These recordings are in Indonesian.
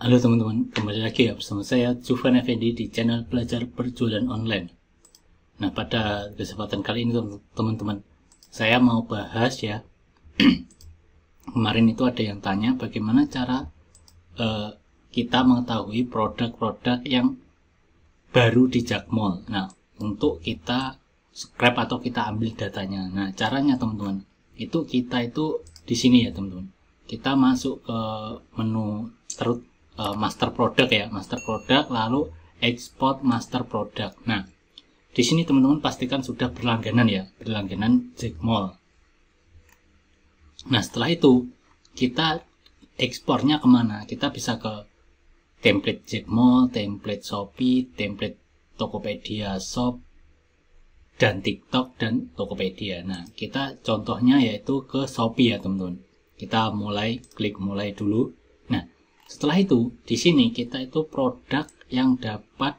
Halo teman-teman, kembali lagi ya bersama saya Jufan Effendi di channel Belajar Berjualan Online. Nah, pada kesempatan kali ini teman-teman, saya mau bahas ya. Kemarin itu ada yang tanya bagaimana cara kita mengetahui produk-produk yang baru di Jakmall. Nah, untuk kita scrap atau kita ambil datanya. Nah, caranya teman-teman, itu kita itu di sini ya teman-teman. Kita masuk ke menu master product ya, master product, lalu export master product. Nah, di sini teman-teman pastikan sudah berlangganan ya, berlangganan Jakmall. Nah, setelah itu kita ekspornya kemana? Kita bisa ke template Jakmall, template Shopee, template Tokopedia Shop, dan TikTok dan Tokopedia. Nah, kita contohnya yaitu ke Shopee ya teman-teman. Kita klik mulai dulu. Nah, setelah itu di sini kita itu produk yang dapat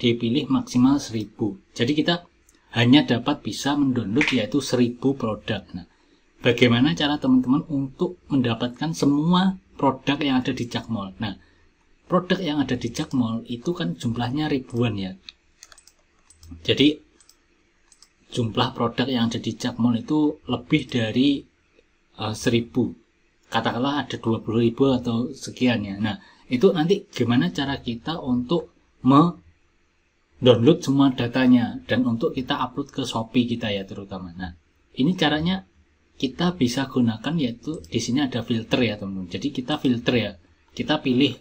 dipilih maksimal 1000. Jadi kita hanya dapat bisa mendownload yaitu 1000 produk. Nah, bagaimana cara teman-teman untuk mendapatkan semua produk yang ada di Jakmall? Nah, produk yang ada di Jakmall itu kan jumlahnya ribuan ya. Jadi jumlah produk yang ada di Jakmall itu lebih dari 1000. Katakanlah ada 20.000 atau sekian ya. Nah, itu nanti gimana cara kita untuk download semua datanya dan untuk kita upload ke Shopee kita ya terutama. Nah, ini caranya kita bisa gunakan yaitu di sini ada filter ya teman-teman. Jadi kita filter ya. Kita pilih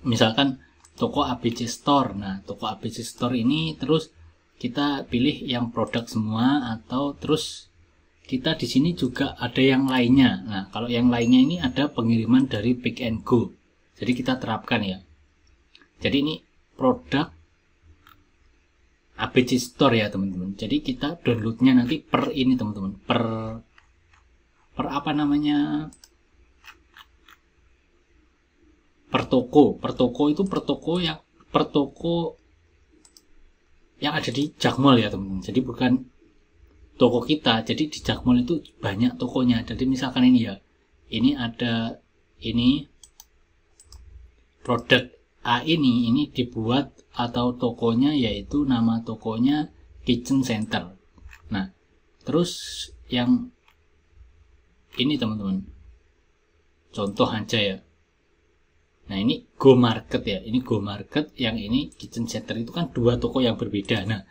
misalkan toko ABC Store. Nah, toko ABC Store ini terus kita pilih yang produk semua atau terus kita di sini juga ada yang lainnya. Nah, kalau yang lainnya ini ada pengiriman dari Pick and Go. Jadi kita terapkan ya. Jadi ini produk ABC Store ya teman-teman. Jadi kita downloadnya nanti per ini teman-teman. Per apa namanya? Per toko. Per toko itu per toko yang ada di Jakmall ya teman-teman. Jadi bukan toko kita. Jadi di Jakmall itu banyak tokonya. Jadi misalkan ini ya. Ini ada ini produk A ini dibuat atau tokonya yaitu nama tokonya Kitchen Center. Nah, terus yang ini teman-teman. Contoh aja ya. Nah, ini Go Market ya. Ini Go Market, yang ini Kitchen Center itu kan dua toko yang berbeda. Nah,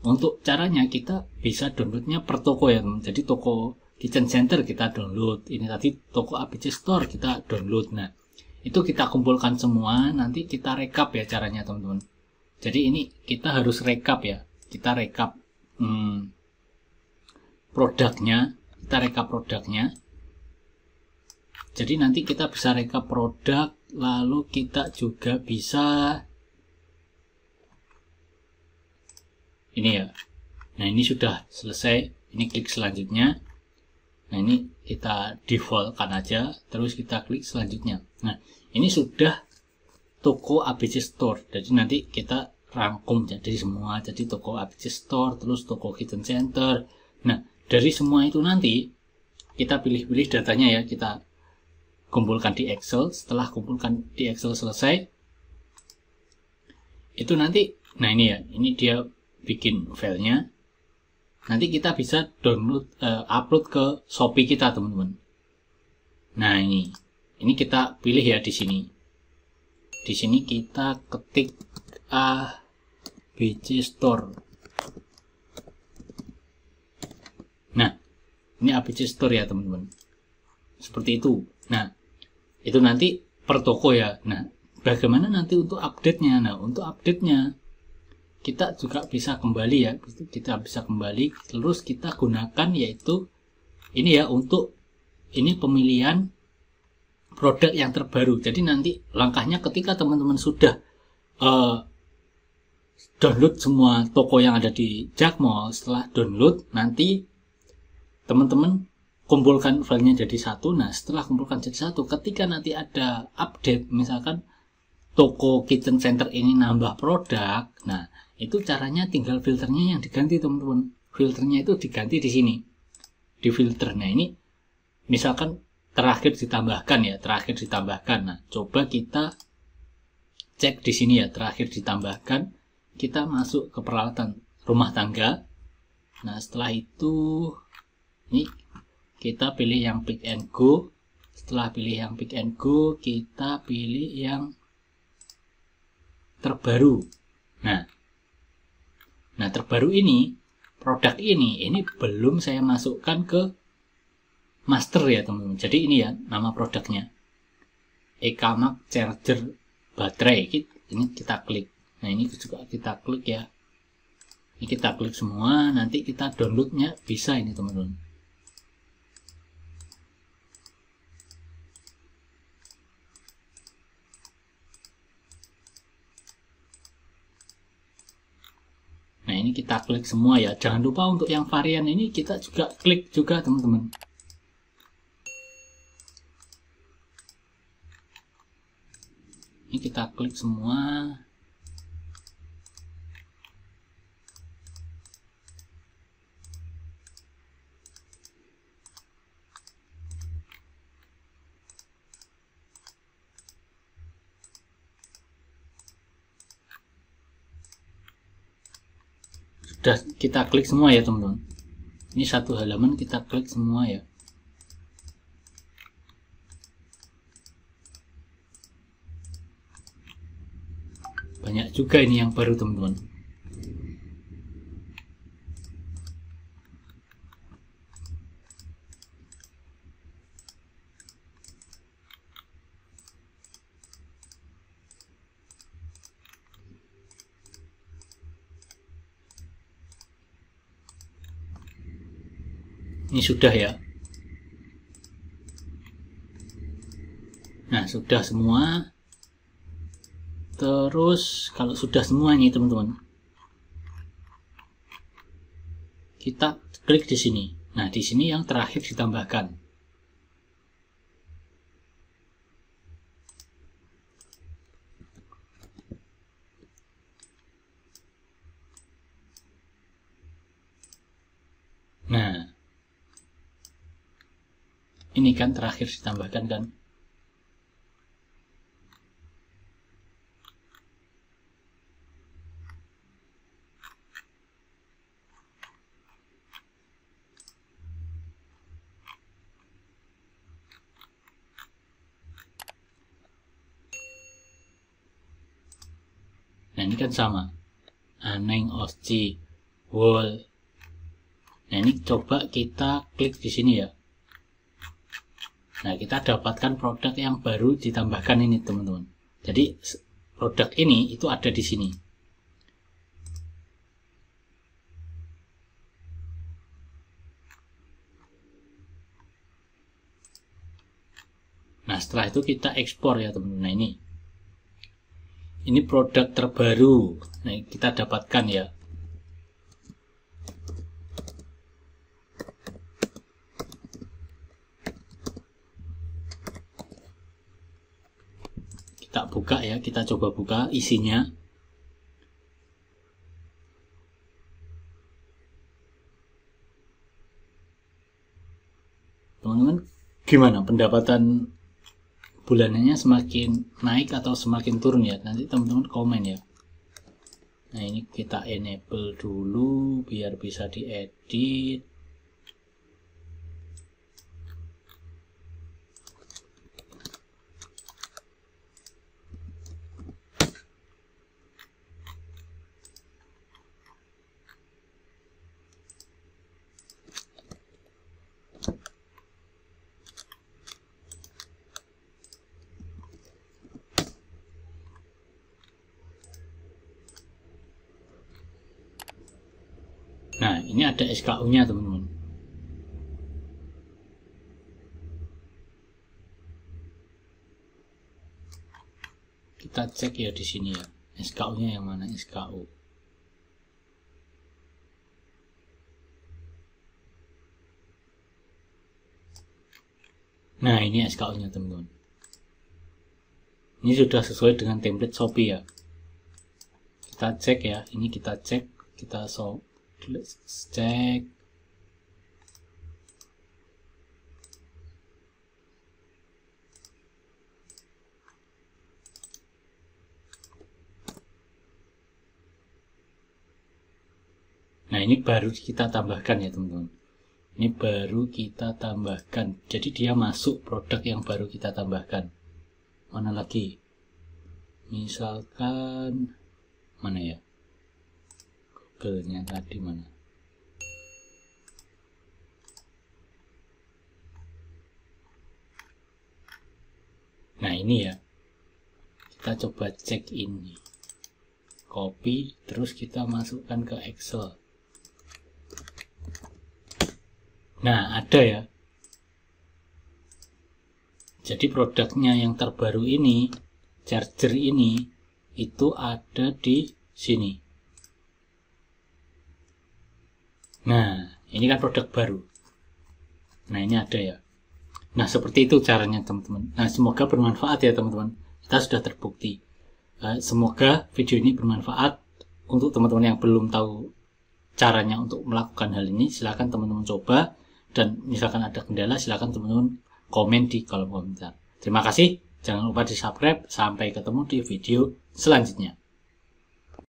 untuk caranya kita bisa downloadnya per toko ya teman. Jadi toko Kitchen Center kita download. Ini tadi toko ABC Store kita download. Nah, itu kita kumpulkan semua. Nanti kita rekap ya caranya teman-teman. Jadi ini kita harus rekap ya. Kita rekap produknya. Kita rekap produknya. Jadi nanti kita bisa rekap produk. Lalu kita juga bisa ini ya. Nah, ini sudah selesai. Ini klik selanjutnya. Nah, ini kita default-kan aja. Terus kita klik selanjutnya. Nah, ini sudah toko ABC Store. Jadi nanti kita rangkum jadi semua. Jadi toko ABC Store, terus toko Kitchen Center. Nah, dari semua itu nanti kita pilih-pilih datanya ya. Kita kumpulkan di Excel. Setelah kumpulkan di Excel selesai, itu nanti, nah ini ya. Ini dia bikin filenya. Nanti kita bisa download, upload ke Shopee kita teman-teman. Nah, ini kita pilih ya di sini. Di sini kita ketik ABC Store. Nah, ini ABC Store ya teman-teman. Seperti itu. Nah, itu nanti per toko ya. Nah, bagaimana nanti untuk update-nya? Nah, untuk update-nya kita juga bisa kembali ya. Kita bisa kembali terus kita gunakan yaitu ini ya, untuk ini pemilihan produk yang terbaru. Jadi nanti langkahnya ketika teman-teman sudah download semua toko yang ada di Jakmall, setelah download nanti teman-teman kumpulkan filenya jadi satu. Nah, setelah kumpulkan jadi satu, ketika nanti ada update, misalkan toko Kitchen Center ini nambah produk, nah itu caranya tinggal filternya yang diganti teman-teman. Filternya itu diganti di sini, di filter. Nah, ini misalkan terakhir ditambahkan ya, terakhir ditambahkan. Nah, coba kita cek di sini ya, terakhir ditambahkan. Kita masuk ke peralatan rumah tangga. Nah, setelah itu ini kita pilih yang pick and go. Setelah pilih yang pick and go, kita pilih yang terbaru. Nah, terbaru ini, produk ini belum saya masukkan ke master ya teman-teman. Jadi ini ya nama produknya, Ekamak charger baterai. Ini kita klik. Nah, ini juga kita klik ya. Ini kita klik semua. Nanti kita downloadnya bisa ini teman-teman. Nah, ini kita klik semua ya. Jangan lupa untuk yang varian ini kita juga klik juga teman-teman. Ini kita klik semua. Sudah kita klik semua ya teman-teman. Ini satu halaman kita klik semua ya. Banyak juga ini yang baru teman-teman. Ini sudah ya. Nah, sudah semua. Terus kalau sudah semua ini teman-teman, kita klik di sini. Nah, di sini yang terakhir ditambahkan. Nah, ini kan terakhir ditambahkan kan. Nah, ini kan sama. Aneng Osci Wall. Nah, ini coba kita klik di sini ya. Nah, kita dapatkan produk yang baru ditambahkan ini teman-teman. Jadi produk ini itu ada di sini. Nah, setelah itu kita ekspor ya teman-teman. Nah, ini produk terbaru. Nah, kita dapatkan ya. Kita buka ya, kita coba buka isinya. Teman-teman, gimana pendapatan bulanannya, semakin naik atau semakin turun ya? Nanti teman-teman komen ya. Nah, ini kita enable dulu biar bisa diedit. Nah, ini ada SKU-nya teman-teman. Kita cek ya di sini ya. SKU-nya yang mana? SKU. Nah, ini SKU-nya teman-teman. Ini sudah sesuai dengan template Shopee ya. Kita cek ya. Ini kita cek. Kita cek. ini baru kita tambahkan ya teman-teman. Ini baru kita tambahkan. Jadi dia masuk produk yang baru kita tambahkan. Mana lagi? Misalkan mana ya? Google-nya tadi mana? Nah ini ya. Kita coba cek ini. Copy, terus kita masukkan ke Excel. Nah, ada ya. Jadi produknya yang terbaru ini, charger ini, itu ada di sini. Nah, ini kan produk baru. Nah, ini ada ya. Nah, seperti itu caranya teman-teman. Nah, semoga bermanfaat ya teman-teman. Kita sudah terbukti. Semoga video ini bermanfaat untuk teman-teman yang belum tahu caranya untuk melakukan hal ini. Silakan teman-teman coba, dan misalkan ada kendala silakan teman-teman komen di kolom komentar. Terima kasih, jangan lupa di subscribe. Sampai ketemu di video selanjutnya.